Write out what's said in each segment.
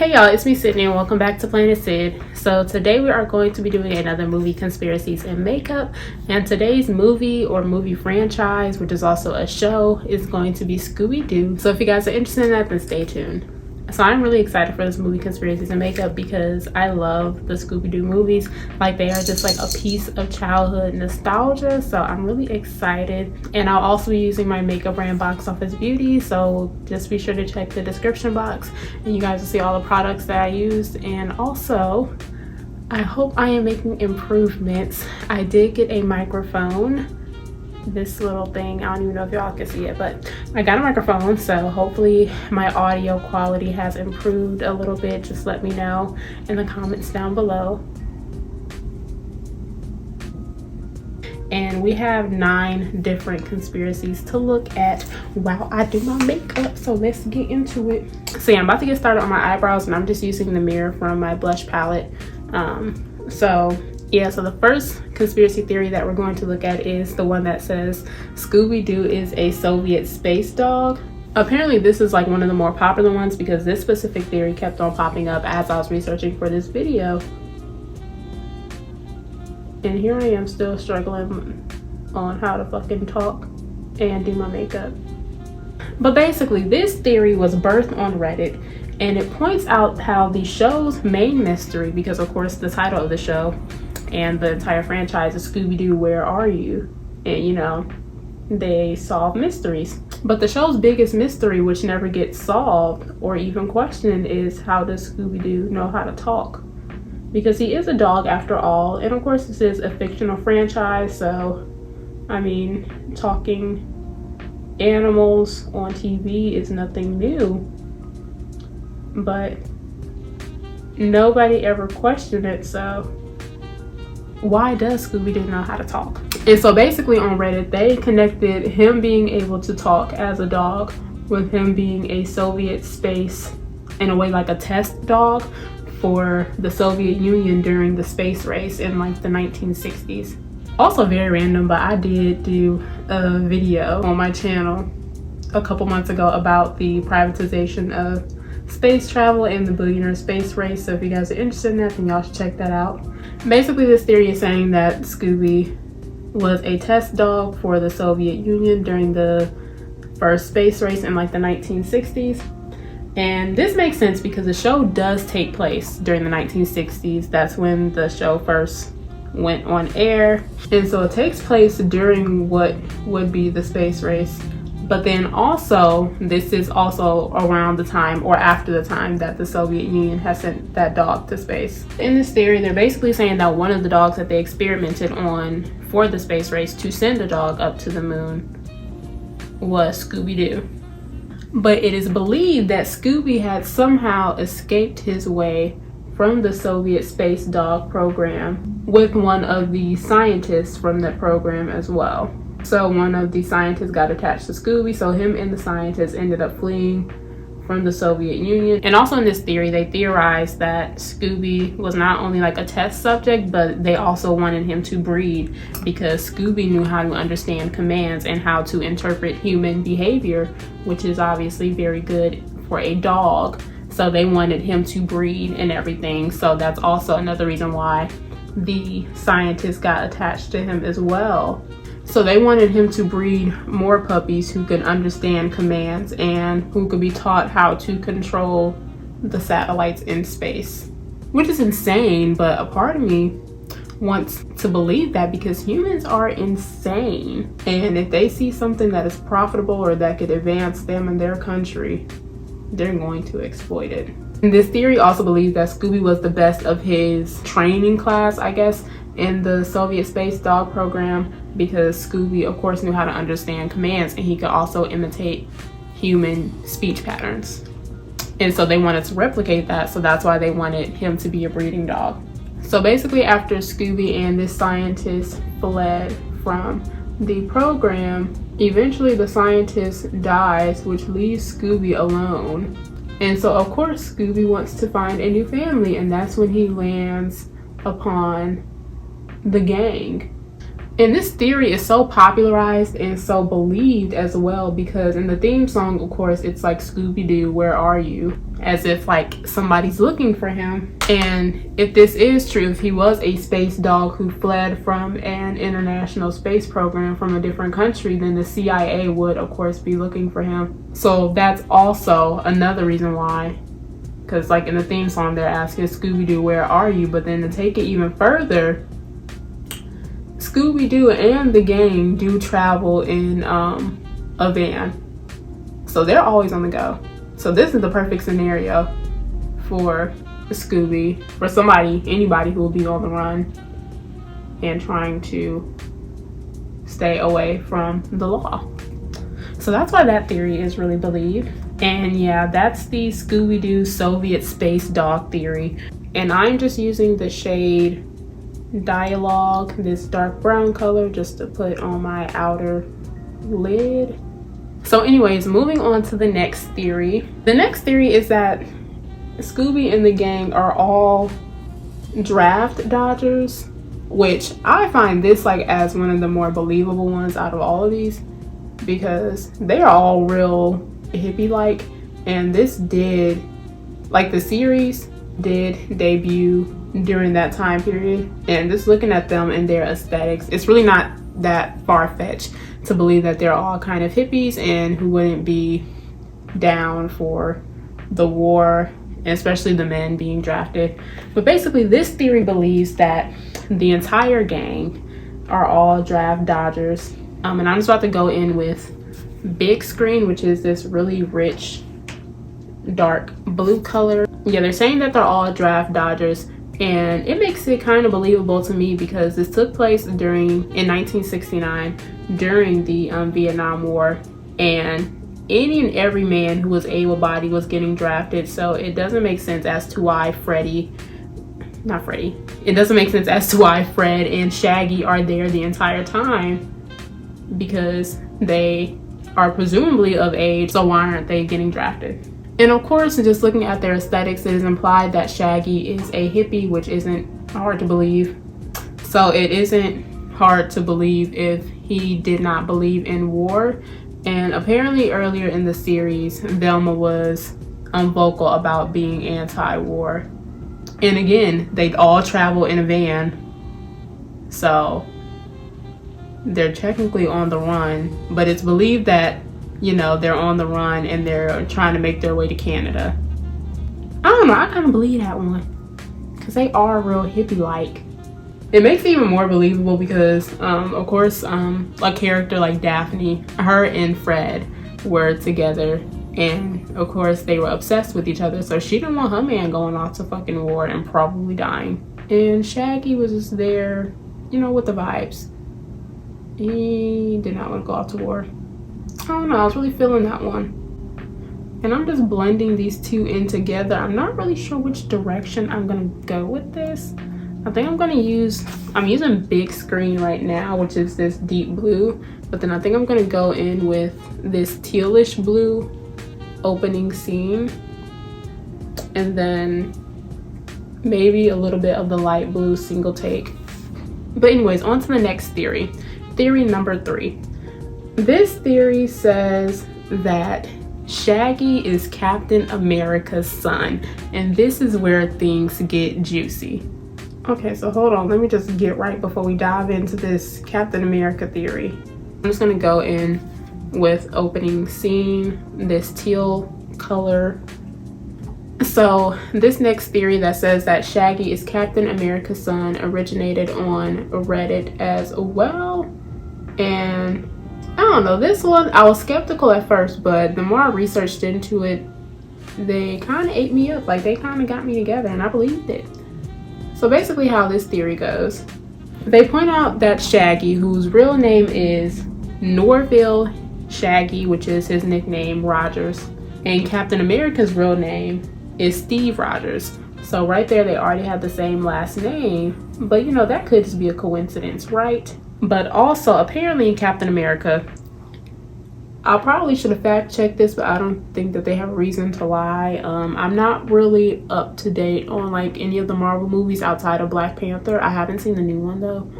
Hey y'all, it's me Sydney and welcome back to Planet Sid. So today we are going to be doing another movie, Conspiracies and Makeup, and today's movie or movie franchise, which is also a show, is going to be Scooby-Doo. So if you guys are interested in that, then stay tuned. So I'm really excited for this movie, Conspiracies and Makeup, because I love the Scooby-Doo movies. Like, they are just like a piece of childhood nostalgia, so I'm really excited. And I'll also be using my makeup brand Box Office Beauty, so just be sure to check the description box and you guys will see all the products that I used. And also, I hope I am making improvements. I did get a microphone, this little thing. I don't even know if y'all can see it, but I got a microphone, so hopefully my audio quality has improved a little bit. Just let me know in the comments down below. And we have 9 different conspiracies to look at while I do my makeup, so let's get into it. So yeah, I'm about to get started on my eyebrows, and I'm just using the mirror from my blush palette. So the first conspiracy theory that we're going to look at is the one that says Scooby-Doo is a Soviet space dog. Apparently this is like one of the more popular ones because this specific theory kept on popping up as I was researching for this video. And here I am still struggling on how to fucking talk and do my makeup. But basically this theory was birthed on Reddit, and it points out how the show's main mystery, because of course the title of the show and the entire franchise is Scooby-Doo, Where Are You? And you know, they solve mysteries. But the show's biggest mystery, which never gets solved or even questioned, is how does Scooby-Doo know how to talk? Because he is a dog after all, and of course this is a fictional franchise, so I mean, talking animals on TV is nothing new. But nobody ever questioned it, so why does Scooby-Doo know how to talk? And so basically on Reddit, they connected him being able to talk as a dog with him being a Soviet space, in a way like a test dog for the Soviet Union during the space race in like the 1960s. Also very random, but I did do a video on my channel a couple months ago about the privatization of space travel and the billionaire space race, so if you guys are interested in that, then y'all should check that out. Basically this theory is saying that Scooby was a test dog for the Soviet Union during the first space race in like the 1960s, and this makes sense because the show does take place during the 1960s. That's when the show first went on air, and so it takes place during what would be the space race. But then also, this is also around the time or after the time that the Soviet Union has sent that dog to space. In this theory, they're basically saying that one of the dogs that they experimented on for the space race to send a dog up to the moon was Scooby-Doo. But it is believed that Scooby had somehow escaped his way from the Soviet space dog program with one of the scientists from that program as well. So one of the scientists got attached to Scooby, so him and the scientist ended up fleeing from the Soviet Union. And also in this theory, they theorized that Scooby was not only like a test subject, but they also wanted him to breed because Scooby knew how to understand commands and how to interpret human behavior, which is obviously very good for a dog. So they wanted him to breed and everything. So that's also another reason why the scientist got attached to him as well. So they wanted him to breed more puppies who could understand commands and who could be taught how to control the satellites in space, which is insane. But a part of me wants to believe that because humans are insane, and if they see something that is profitable or that could advance them and their country, they're going to exploit it. And this theory also believes that Scooby was the best of his training class, I guess, in the Soviet space dog program, because Scooby of course knew how to understand commands and he could also imitate human speech patterns. And so they wanted to replicate that, so that's why they wanted him to be a breeding dog. So basically after Scooby and this scientist fled from the program, eventually the scientist dies, which leaves Scooby alone. And so of course Scooby wants to find a new family, and that's when he lands upon the gang. And this theory is so popularized and so believed as well, because in the theme song, of course, it's like, Scooby-Doo, where are you? As if like somebody's looking for him. And if this is true, if he was a space dog who fled from an international space program from a different country, then the CIA would, of course, be looking for him. So that's also another reason why. Because like in the theme song, they're asking, Scooby-Doo, where are you? But then to take it even further, Scooby-Doo and the gang do travel in a van. So they're always on the go. So this is the perfect scenario for Scooby, for anybody who will be on the run and trying to stay away from the law. So that's why that theory is really believed. And yeah, that's the Scooby-Doo Soviet space dog theory. And I'm just using the shade Dialogue, this dark brown color, just to put on my outer lid. So anyways, moving on to the next theory. The next theory is that Scooby and the gang are all draft dodgers, which I find this like as one of the more believable ones out of all of these, because they are all real hippie like, and this did, like, the series did debut during that time period. And just looking at them and their aesthetics, it's really not that far-fetched to believe that they're all kind of hippies and who wouldn't be down for the war, and especially the men being drafted. But basically this theory believes that the entire gang are all draft dodgers. And I'm just about to go in with Big Screen, which is this really rich dark blue color. Yeah, they're saying that they're all draft dodgers, and it makes it kind of believable to me because this took place in 1969 during the Vietnam War, and any and every man who was able-bodied was getting drafted. So it doesn't make sense as to why it doesn't make sense as to why Fred and Shaggy are there the entire time, because they are presumably of age, so why aren't they getting drafted? And of course, just looking at their aesthetics, it is implied that Shaggy is a hippie, which isn't hard to believe. So it isn't hard to believe if he did not believe in war. And apparently earlier in the series, Velma was vocal about being anti-war. And again, they all travel in a van. So they're technically on the run, but it's believed that, you know, they're on the run and they're trying to make their way to Canada. I don't know, I kind of believe that one because they are real hippie-like. It makes it even more believable because, of course, a character like Daphne, her and Fred were together, and of course they were obsessed with each other, so she didn't want her man going off to fucking war and probably dying. And Shaggy was just there, you know, with the vibes. He did not want to go off to war. I don't know, I was really feeling that one. And I'm just blending these two in together. I'm not really sure which direction I'm gonna go with this. I think I'm using Big Screen right now, which is this deep blue, but then I think I'm gonna go in with this tealish blue opening scene, and then maybe a little bit of the light blue single take. But anyways, on to the next theory. Theory number 3. This theory says that Shaggy is Captain America's son, and this is where things get juicy. Okay, so hold on, let me just get right before we dive into this Captain America theory. I'm just gonna go in with opening scene, this teal color. So this next theory that says that Shaggy is Captain America's son originated on Reddit as well. And I don't know, this one, I was skeptical at first, but the more I researched into it, they kind of ate me up. Like, they kind of got me together, and I believed it. So basically how this theory goes, they point out that Shaggy, whose real name is Norville Shaggy, which is his nickname, Rogers, and Captain America's real name is Steve Rogers. So right there, they already have the same last name, but you know, that could just be a coincidence, right? But also, apparently in Captain America, I probably should have fact checked this, but I don't think that they have a reason to lie. I'm not really up to date on like any of the Marvel movies outside of Black Panther. I haven't seen the new one though.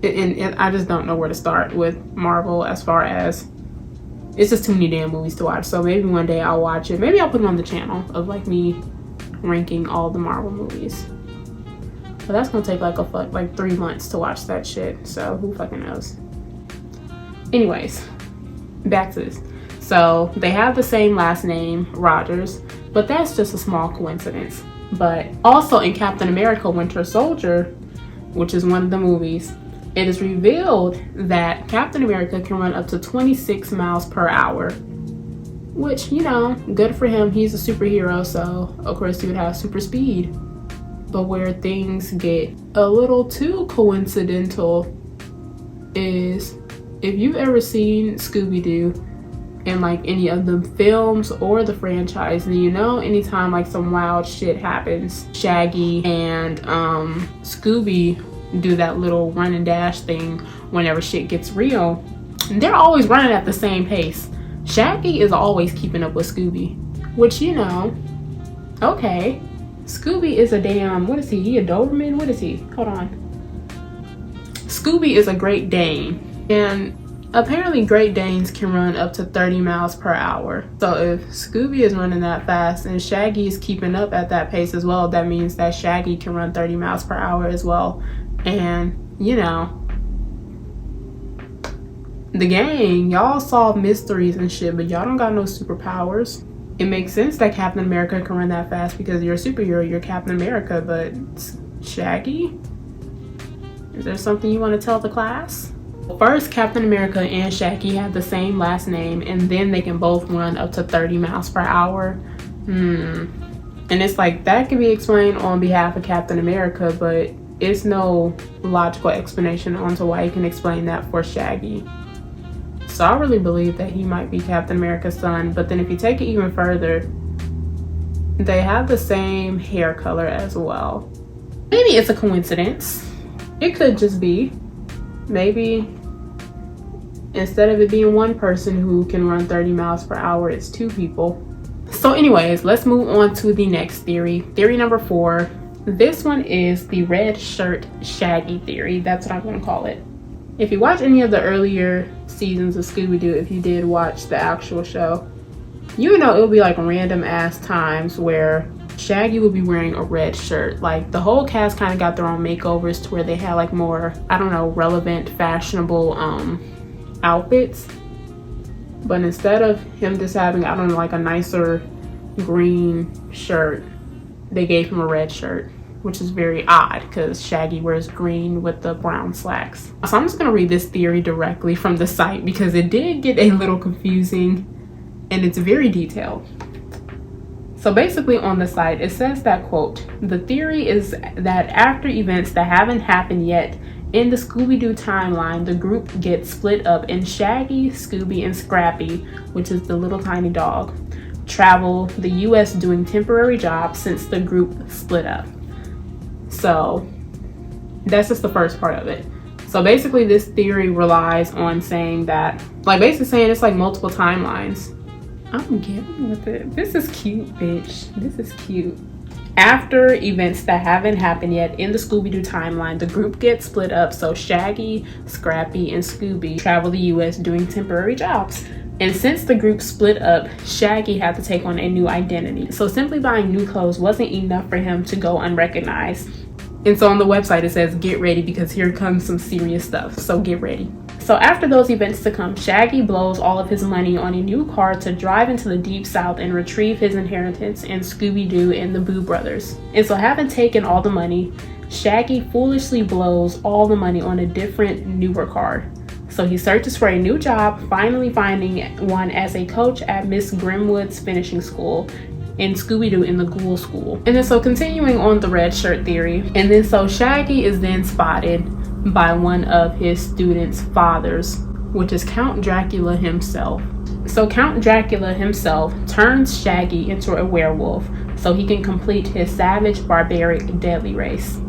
and I just don't know where to start with Marvel as far as it's just too many damn movies to watch. So maybe one day I'll watch it. Maybe I'll put it on the channel of like me ranking all the Marvel movies. But that's gonna take like 3 months to watch that shit. So who fucking knows? Anyways, back to this. So they have the same last name, Rogers, but that's just a small coincidence. But also in Captain America Winter Soldier, which is one of the movies, it is revealed that Captain America can run up to 26 miles per hour, which, you know, good for him. He's a superhero, so of course he would have super speed. But where things get a little too coincidental is if you've ever seen Scooby-Doo in like any of the films or the franchise, then you know anytime like some wild shit happens, Shaggy and Scooby do that little run and dash thing whenever shit gets real. They're always running at the same pace. Shaggy is always keeping up with Scooby, which, you know, okay. Scooby is a damn, what is he? He a Doberman? What is he? Hold on. Scooby is a Great Dane, and apparently Great Danes can run up to 30 miles per hour. So if Scooby is running that fast and Shaggy is keeping up at that pace as well, that means that Shaggy can run 30 miles per hour as well. And, you know, the gang, y'all solve mysteries and shit, but y'all don't got no superpowers. It makes sense that Captain America can run that fast because you're a superhero, you're Captain America, but Shaggy? Is there something you want to tell the class? First, Captain America and Shaggy have the same last name, and then they can both run up to 30 miles per hour. And it's like, that can be explained on behalf of Captain America, but it's no logical explanation onto why you can explain that for Shaggy. So I really believe that he might be Captain America's son. But then if you take it even further, they have the same hair color as well. Maybe it's a coincidence. It could just be. Maybe instead of it being one person who can run 30 miles per hour, it's two people. So anyways, let's move on to the next theory. Theory number 4. This one is the red shirt Shaggy theory. That's what I'm going to call it. If you watch any of the earlier seasons of Scooby-Doo, if you did watch the actual show, you know it would be like random ass times where Shaggy would be wearing a red shirt. Like the whole cast kind of got their own makeovers to where they had like more, I don't know, relevant, fashionable outfits. But instead of him just having, I don't know, like a nicer green shirt, they gave him a red shirt, which is very odd because Shaggy wears green with the brown slacks. So I'm just gonna read this theory directly from the site because it did get a little confusing and it's very detailed. So basically on the site, it says that, quote, the theory is that after events that haven't happened yet in the Scooby-Doo timeline, the group gets split up and Shaggy, Scooby, and Scrappy, which is the little tiny dog, travel the US doing temporary jobs since the group split up. So that's just the first part of it. So basically this theory relies on saying that, like basically saying it's like multiple timelines. I'm getting with it. This is cute, bitch. This is cute. After events that haven't happened yet in the Scooby-Doo timeline, the group gets split up. So Shaggy, Scrappy, and Scooby travel the US doing temporary jobs. And since the group split up, Shaggy had to take on a new identity. So simply buying new clothes wasn't enough for him to go unrecognized. And so on the website it says, get ready because here comes some serious stuff. So get ready. So after those events to come, Shaggy blows all of his money on a new car to drive into the deep south and retrieve his inheritance in Scooby-Doo and the Boo Brothers. And so having taken all the money, Shaggy foolishly blows all the money on a different, newer car. So he searches for a new job, finally finding one as a coach at Miss Grimwood's finishing school, in Scooby-Doo in the Ghoul School. And then so continuing on the red shirt theory, and then so Shaggy is then spotted by one of his students' fathers, which is Count Dracula himself. So Count Dracula himself turns Shaggy into a werewolf so he can complete his savage, barbaric, deadly race.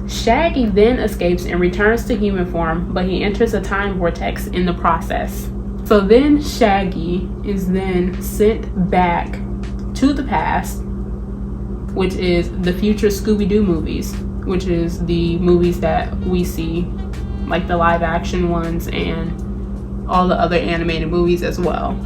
Shaggy then escapes and returns to human form, but he enters a time vortex in the process. So then Shaggy is then sent back to the past, which is the future Scooby-Doo movies, which is the movies that we see like the live action ones and all the other animated movies as well.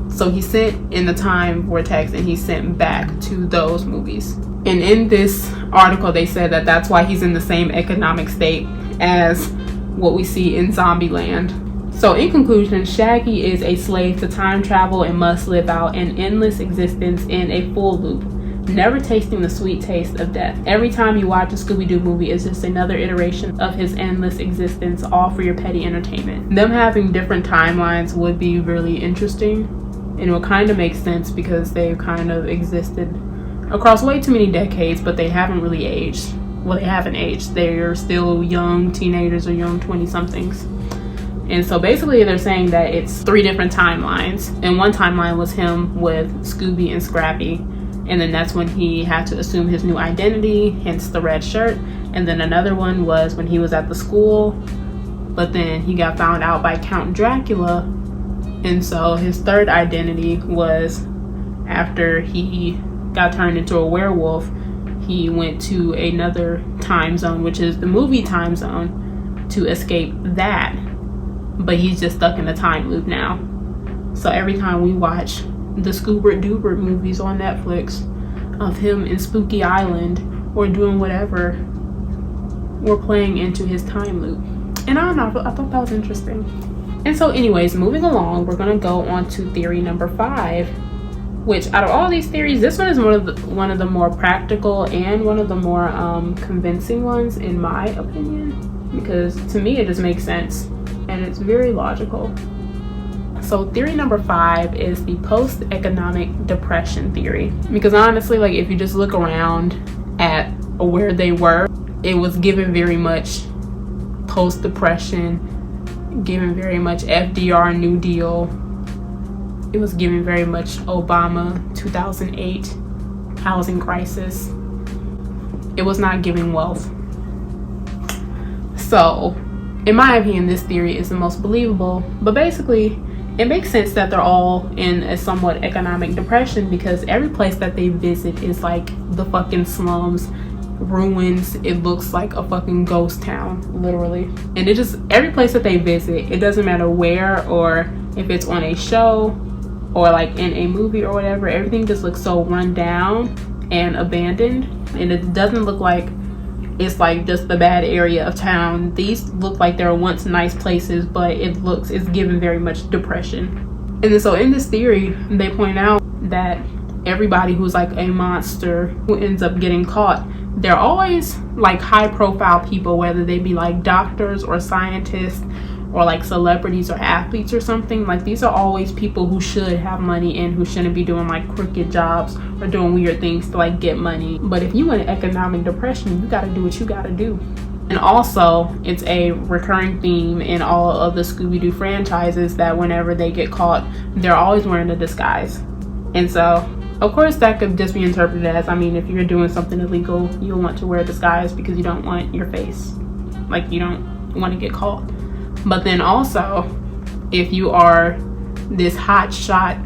So he sent in the time vortex and he sent back to those movies. And in this article, they said that that's why he's in the same economic state as what we see in Zombieland. So in conclusion, Shaggy is a slave to time travel and must live out an endless existence in a full loop, never tasting the sweet taste of death. Every time you watch a Scooby-Doo movie is just another iteration of his endless existence, all for your petty entertainment. Them having different timelines would be really interesting, and it would kind of make sense because they've kind of existed across way too many decades, but they haven't really aged. Well, they haven't aged. They're still young teenagers or young 20-somethings. And so basically they're saying that it's 3 different timelines. And one timeline was him with Scooby and Scrappy. And then that's when he had to assume his new identity, hence the red shirt. And then another one was when he was at the school, but then he got found out by Count Dracula. And so his third identity was after he got turned into a werewolf, he went to another time zone, which is the movie time zone, to escape that. But he's just stuck in a time loop now. So every time we watch the Scooby Doober movies on Netflix of him in Spooky Island or doing whatever, we're playing into his time loop. And I don't know, I thought that was interesting. And so anyways, moving along, we're gonna go on to theory number 5, which out of all these theories, this one is one of the more practical and one of the more convincing ones in my opinion, because to me it just makes sense and it's very logical. So theory number 5 is the post-economic depression theory. Because honestly, like if you just look around at where they were, it was given very much post-depression, given very much FDR New Deal. It was given very much Obama 2008 housing crisis. It was not giving wealth. So in my opinion, this theory is the most believable, but basically it makes sense that they're all in a somewhat economic depression because every place that they visit is like the fucking slums, ruins. It looks like a fucking ghost town, literally. And it just, every place that they visit, it doesn't matter where or if it's on a show or like in a movie or whatever, everything just looks so run down and abandoned. And it doesn't look like it's like just the bad area of town. These look like they're once nice places, but it's given very much depression. And then so in this theory, they point out that everybody who's like a monster who ends up getting caught, they're always like high profile people, whether they be like doctors or scientists or like celebrities or athletes or something. Like these are always people who should have money and who shouldn't be doing like crooked jobs or doing weird things to like get money. But if you in economic depression, you gotta do what you gotta do. And also, it's a recurring theme in all of the Scooby-Doo franchises that whenever they get caught, they're always wearing a disguise. And so, of course, that could just be interpreted as, I mean, if you're doing something illegal, you'll want to wear a disguise because you don't want your face, like you don't want to get caught. But then also, if you are this hotshot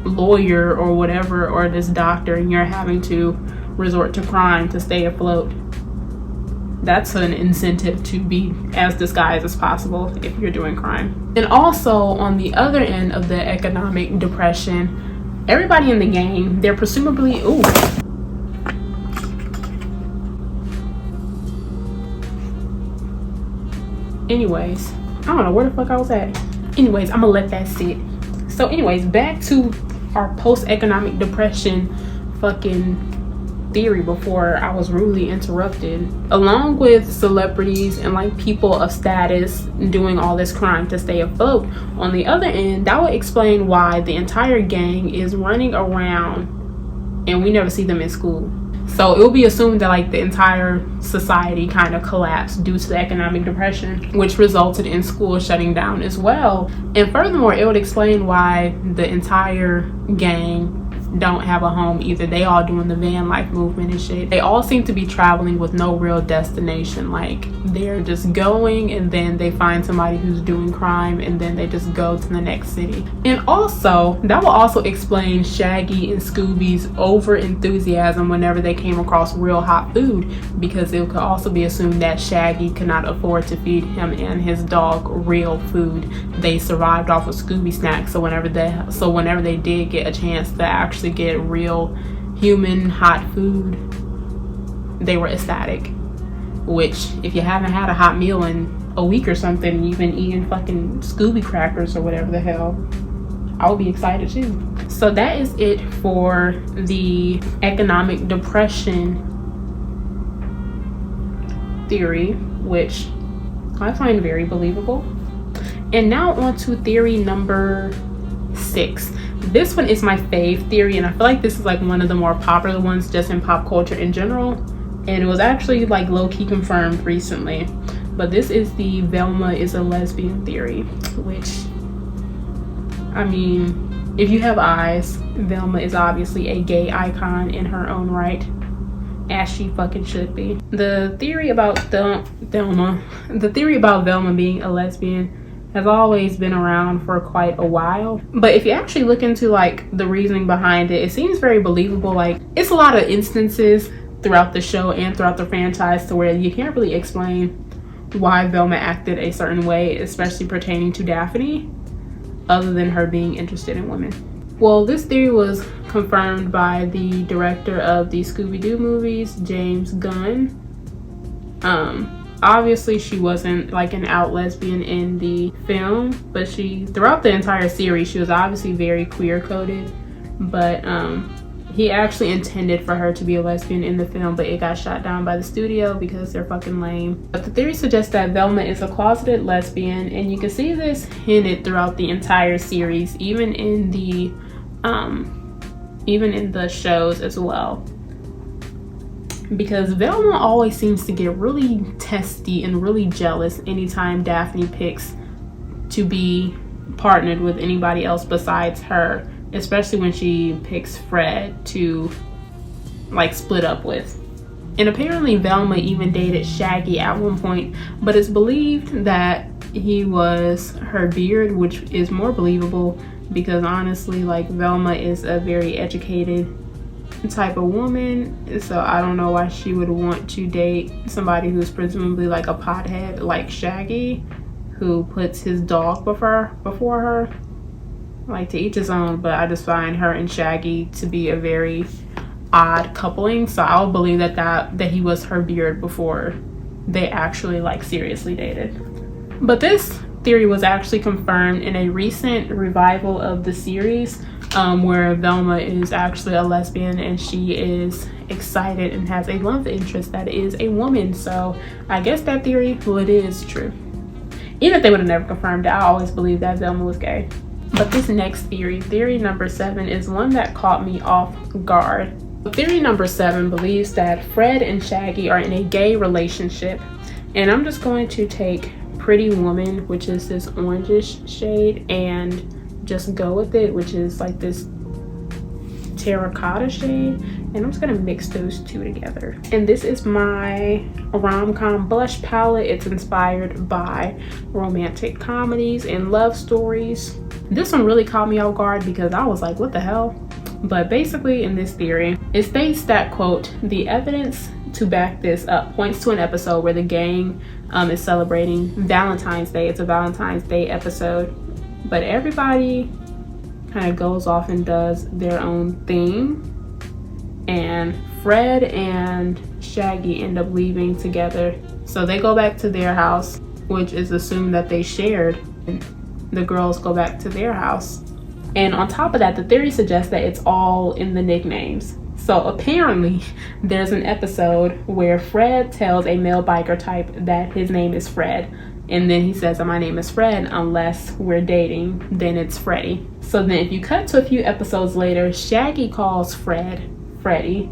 lawyer or whatever, or this doctor, and you're having to resort to crime to stay afloat, that's an incentive to be as disguised as possible if you're doing crime. And also, on the other end of the economic depression, everybody in the gang, they're presumably, anyways, I don't know where the fuck I was at. Anyways, I'm gonna let that sit. So anyways, back to our post-economic depression fucking theory before I was rudely interrupted. Along with celebrities and like people of status doing all this crime to stay afloat, on the other end, that would explain why the entire gang is running around and we never see them in school. So it will be assumed that like the entire society kind of collapsed due to the economic depression, which resulted in school shutting down as well. And furthermore, it would explain why the entire gang don't have a home either. They all doing the van life movement and shit. They all seem to be traveling with no real destination. Like, they're just going and then they find somebody who's doing crime and then they just go to the next city. And also, that will also explain Shaggy and Scooby's over enthusiasm whenever they came across real hot food, because it could also be assumed that Shaggy could not afford to feed him and his dog real food. They survived off of Scooby snacks, so whenever they did get a chance to actually get real human hot food, they were ecstatic. Which, if you haven't had a hot meal in a week or something, you've been eating fucking Scooby crackers or whatever the hell, I would be excited too. So that is it for the economic depression theory, which I find very believable. And now on to theory number 6. This one is my fave theory, and I feel like this is like one of the more popular ones just in pop culture in general, and it was actually like low-key confirmed recently. But this is the Velma is a lesbian theory, which, I mean, if you have eyes, Velma is obviously a gay icon in her own right, as she fucking should be. The theory about Velma being a lesbian has always been around for quite a while, but if you actually look into like the reasoning behind it, it seems very believable. Like, it's a lot of instances throughout the show and throughout the franchise to where you can't really explain why Velma acted a certain way, especially pertaining to Daphne, other than her being interested in women. Well, this theory was confirmed by the director of the Scooby-Doo movies, James Gunn. Obviously she wasn't like an out lesbian in the film, but throughout the entire series, she was obviously very queer coded, but he actually intended for her to be a lesbian in the film, but it got shot down by the studio because they're fucking lame. But the theory suggests that Velma is a closeted lesbian, and you can see this hinted throughout the entire series, even in the shows as well. Because Velma always seems to get really testy and really jealous anytime Daphne picks to be partnered with anybody else besides her, especially when she picks Fred to like split up with. And apparently Velma even dated Shaggy at one point, but it's believed that he was her beard, which is more believable because honestly, like, Velma is a very educated type of woman, so I don't know why she would want to date somebody who's presumably like a pothead like Shaggy, who puts his dog before her. Like, to each his own, but I just find her and Shaggy to be a very odd coupling, so I'll believe that he was her beard before they actually like seriously dated. But this theory was actually confirmed in a recent revival of the series, where Velma is actually a lesbian and she is excited and has a love interest that is a woman. So I guess that theory, well, it is true. Even if they would have never confirmed it, I always believed that Velma was gay. But this next theory number 7, is one that caught me off guard. Theory number 7 believes that Fred and Shaggy are in a gay relationship, and I'm just going to take Pretty Woman, which is this orangish shade, and just go with it, which is like this terracotta shade, and I'm just gonna mix those two together. And this is my rom-com blush palette. It's inspired by romantic comedies and love stories. This one really caught me off guard because I was like, what the hell? But basically in this theory, it states that, quote, the evidence to back this up points to an episode where the gang is celebrating Valentine's Day. It's a Valentine's Day episode, but everybody kind of goes off and does their own thing, and Fred and Shaggy end up leaving together. So they go back to their house, which is assumed that they shared, and the girls go back to their house. And on top of that, the theory suggests that it's all in the nicknames. So apparently there's an episode where Fred tells a male biker type that his name is Fred, and then he says, my name is Fred, unless we're dating, then it's Freddy. So then if you cut to a few episodes later, Shaggy calls Fred Freddy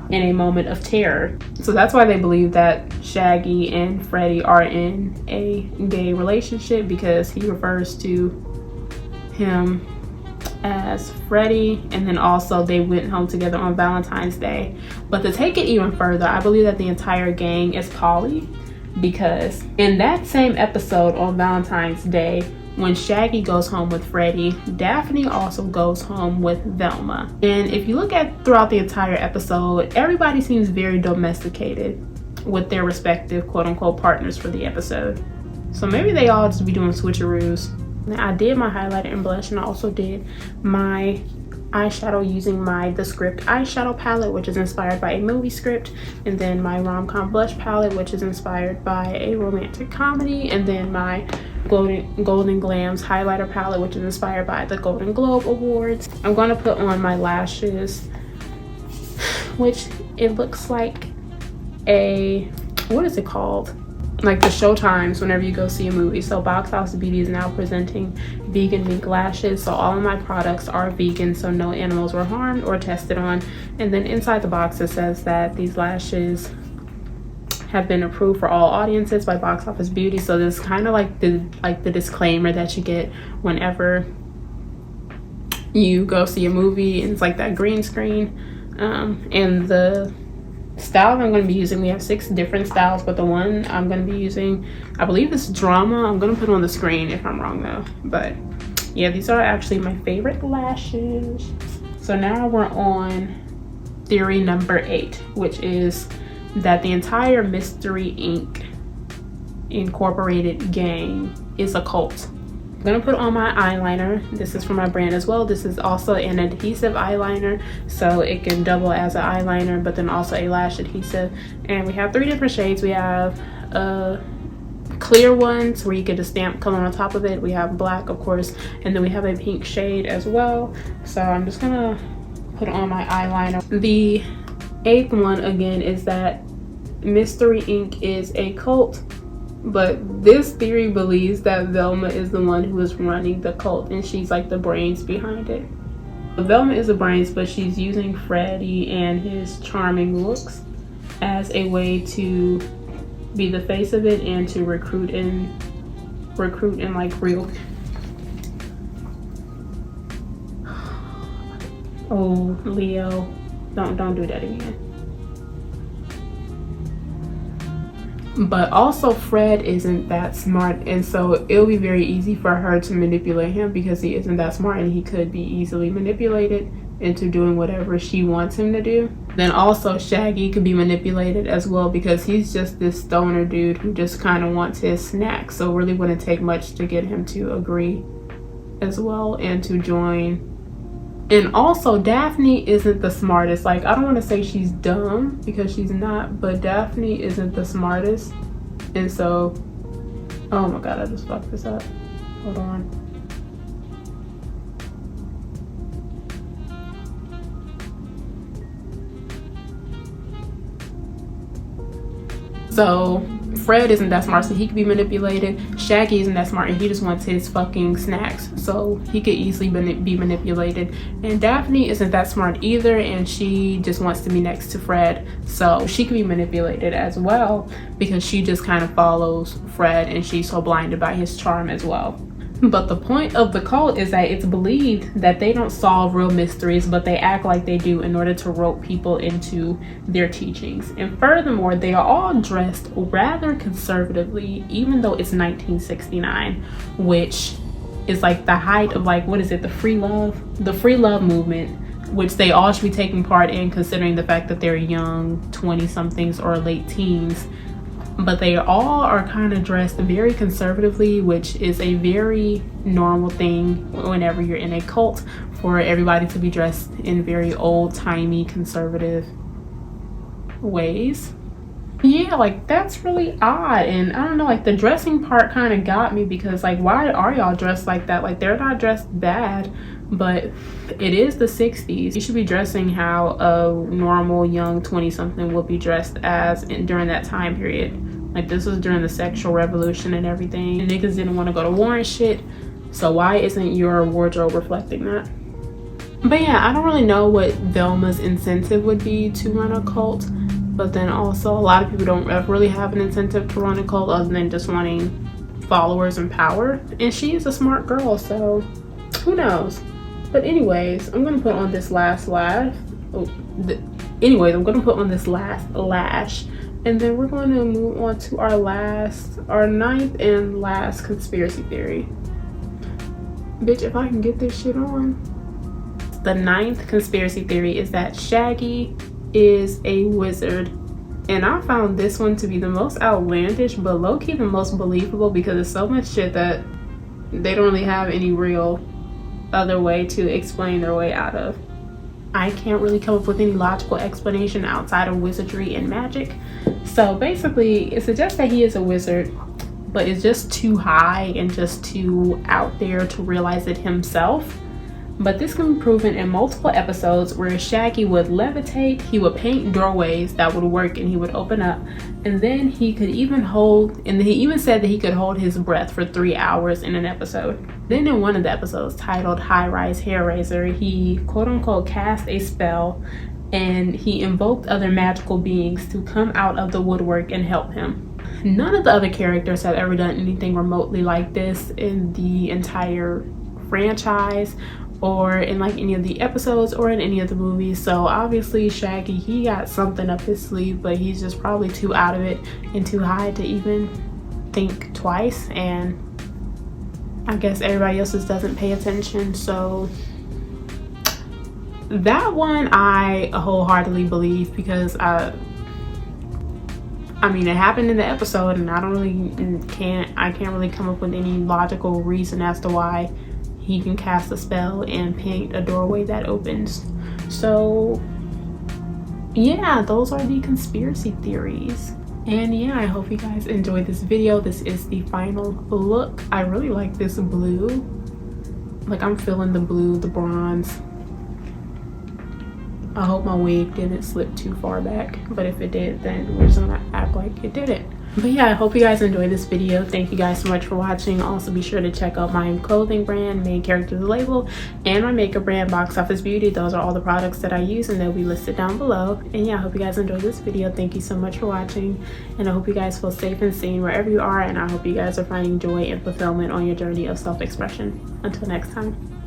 in a moment of terror. So that's why they believe that Shaggy and Freddy are in a gay relationship, because he refers to him as Freddie, and then also they went home together on Valentine's Day. But to take it even further, I believe that the entire gang is Polly, because in that same episode on Valentine's Day, when Shaggy goes home with Freddie, Daphne also goes home with Velma. And if you look at throughout the entire episode, everybody seems very domesticated with their respective quote-unquote partners for the episode. So maybe they all just be doing switcheroos. Now, I did my highlighter and blush, and I also did my eyeshadow using the Script eyeshadow palette, which is inspired by a movie script, and then my rom-com blush palette, which is inspired by a romantic comedy, and then my Golden Glams highlighter palette, which is inspired by the Golden Globe Awards. I'm going to put on my lashes, which it looks like what is it called? Like the Showtimes whenever you go see a movie. So Box House Beauty is now presenting vegan mink lashes. So all of my products are vegan, so no animals were harmed or tested on. And then inside the box it says that these lashes have been approved for all audiences by Box Office Beauty. So this is kind of like the disclaimer that you get whenever you go see a movie, and it's like that green screen. And the style I'm going to be using, we have 6 different styles, but the one I'm going to be using, I believe it's Drama. I'm going to put it on the screen if I'm wrong though. But yeah, these are actually my favorite lashes. So now we're on theory number 8, which is that the entire Mystery Inc. Incorporated gang is a cult. I'm gonna put on my eyeliner. This is from my brand as well. This is also an adhesive eyeliner, so it can double as an eyeliner, but then also a lash adhesive. And we have 3 different shades. We have clear ones where you get a stamp color on top of it. We have black, of course, and then we have a pink shade as well. So I'm just gonna put on my eyeliner. The 8th one again is that Mystery Inc. is a cult, but this theory believes that Velma is the one who is running the cult, and she's like the brains behind it. Velma is the brains, but she's using Freddie and his charming looks as a way to be the face of it and to recruit in like real. Oh, Leo, don't do that again. But also Fred isn't that smart, and so it'll be very easy for her to manipulate him because he isn't that smart, and he could be easily manipulated into doing whatever she wants him to do. Then also Shaggy could be manipulated as well because he's just this stoner dude who just kind of wants his snacks, so it really wouldn't take much to get him to agree as well and to join. And also Daphne isn't the smartest. Like, I don't want to say she's dumb because she's not, but Daphne isn't the smartest. And so, oh my god, I just fucked this up. Hold on. So Fred isn't that smart, so he could be manipulated. Shaggy isn't that smart, and he just wants his fucking snacks, so he could easily be manipulated. And Daphne isn't that smart either, and she just wants to be next to Fred, so she could be manipulated as well because she just kind of follows Fred, and she's so blinded by his charm as well. But the point of the cult is that it's believed that they don't solve real mysteries, but they act like they do in order to rope people into their teachings. And furthermore, they are all dressed rather conservatively, even though it's 1969, which is like the height of, like, what is it, the free love movement, which they all should be taking part in, considering the fact that they're young 20-somethings or late teens. But they all are kind of dressed very conservatively, which is a very normal thing whenever you're in a cult, for everybody to be dressed in very old-timey conservative ways. Yeah, like, that's really odd. And I don't know, like, the dressing part kind of got me because, like, why are y'all dressed like that? Like, they're not dressed bad, but it is the 60s. You should be dressing how a normal young 20-something would be dressed as during that time period. Like, this was during the sexual revolution and everything. And niggas didn't want to go to war and shit. So why isn't your wardrobe reflecting that? But yeah, I don't really know what Velma's incentive would be to run a cult. But then also, a lot of people don't really have an incentive to run a cult other than just wanting followers and power. And she is a smart girl, so who knows? But anyways, I'm gonna put on this last lash. I'm gonna put on this last lash, and then we're going to move on to our ninth and last conspiracy theory. Bitch, if I can get this shit on. The ninth conspiracy theory is that Shaggy is a wizard. And I found this one to be the most outlandish, but low-key the most believable, because it's so much shit that they don't really have any real other way to explain their way out of. I can't really come up with any logical explanation outside of wizardry and magic. So basically, it suggests that he is a wizard, but it's just too high and just too out there to realize it himself. But this can be proven in multiple episodes where Shaggy would levitate, he would paint doorways that would work and he would open up. And then he even said that he could hold his breath for 3 hours in an episode. Then in one of the episodes titled High Rise Hair Raiser, he quote unquote cast a spell and he invoked other magical beings to come out of the woodwork and help him. None of the other characters have ever done anything remotely like this in the entire franchise, or in like any of the episodes, or in any of the movies. So obviously Shaggy, he got something up his sleeve, but he's just probably too out of it and too high to even think twice. And I guess everybody else just doesn't pay attention. So that one I wholeheartedly believe, because I mean, it happened in the episode, and I can't really come up with any logical reason as to why he can cast a spell and paint a doorway that opens. So yeah, those are the conspiracy theories. And yeah, I hope you guys enjoyed this video. This is the final look. I really like this blue. Like, I'm feeling the blue, the bronze. I hope my wig didn't slip too far back, but if it did, then we're just gonna act like it didn't. But yeah, I hope you guys enjoyed this video. Thank you guys so much for watching. Also, be sure to check out my clothing brand, Main Character the Label, and my makeup brand, Box Office Beauty. Those are all the products that I use, and they'll be listed down below. And yeah, I hope you guys enjoyed this video. Thank you so much for watching, and I hope you guys feel safe and seen wherever you are, and I hope you guys are finding joy and fulfillment on your journey of self-expression. Until next time.